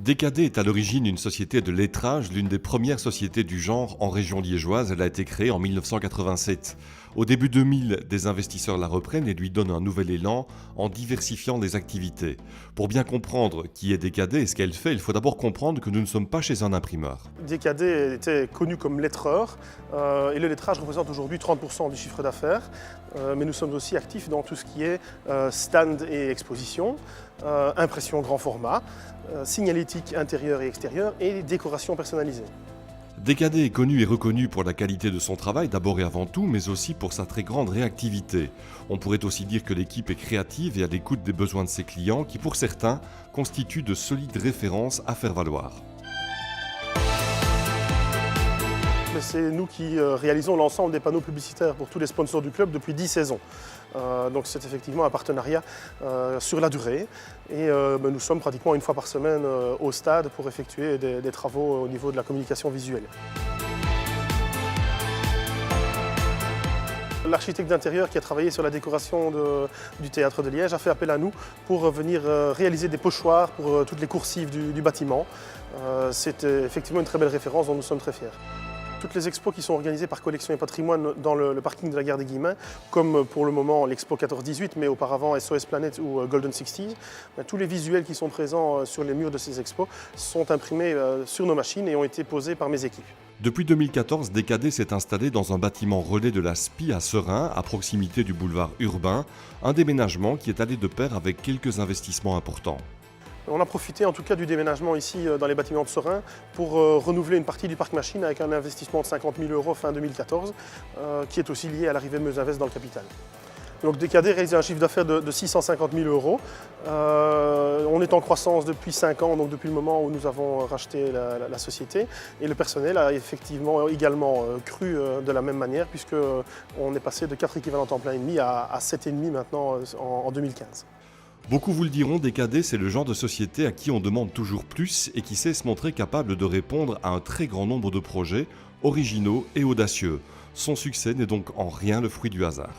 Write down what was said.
DKD est à l'origine une société de lettrage, l'une des premières sociétés du genre en région liégeoise. Elle a été créée en 1987. Au début 2000, des investisseurs la reprennent et lui donnent un nouvel élan en diversifiant les activités. Pour bien comprendre qui est DKD et ce qu'elle fait, il faut d'abord comprendre que nous ne sommes pas chez un imprimeur. DKD était connu comme lettreur et le lettrage représente aujourd'hui 30% du chiffre d'affaires. Mais nous sommes aussi actifs dans tout ce qui est stand et exposition, impression grand format, signalétique intérieure et extérieure et décoration personnalisée. DKD est connu et reconnu pour la qualité de son travail d'abord et avant tout, mais aussi pour sa très grande réactivité. On pourrait aussi dire que l'équipe est créative et à l'écoute des besoins de ses clients qui, pour certains, constituent de solides références à faire valoir. C'est nous qui réalisons l'ensemble des panneaux publicitaires pour tous les sponsors du club depuis 10 saisons. Donc c'est effectivement un partenariat sur la durée et nous sommes pratiquement une fois par semaine au stade pour effectuer des travaux au niveau de la communication visuelle. L'architecte d'intérieur qui a travaillé sur la décoration du théâtre de Liège a fait appel à nous pour venir réaliser des pochoirs pour toutes les coursives du bâtiment. C'est effectivement une très belle référence dont nous sommes très fiers. Toutes les expos qui sont organisées par Collection et Patrimoine dans le parking de la gare des Guillemins, comme pour le moment l'Expo 14-18, mais auparavant SOS Planet ou Golden 60s, tous les visuels qui sont présents sur les murs de ces expos sont imprimés sur nos machines et ont été posés par mes équipes. Depuis 2014, DKD s'est installé dans un bâtiment relais de la SPI à Seraing, à proximité du boulevard urbain, un déménagement qui est allé de pair avec quelques investissements importants. On a profité en tout cas du déménagement ici dans les bâtiments de Seraing pour renouveler une partie du parc machine avec un investissement de 50 000 € fin 2014 qui est aussi lié à l'arrivée de Meusinvest dans le capital. Donc DKD réalise un chiffre d'affaires de 650 000 €. On est en croissance depuis 5 ans, donc depuis le moment où nous avons racheté la société. Et le personnel a effectivement également cru de la même manière puisqu'on est passé de 4 équivalents temps plein et demi à 7,5 maintenant en 2015. Beaucoup vous le diront, DKD, c'est le genre de société à qui on demande toujours plus et qui sait se montrer capable de répondre à un très grand nombre de projets originaux et audacieux. Son succès n'est donc en rien le fruit du hasard.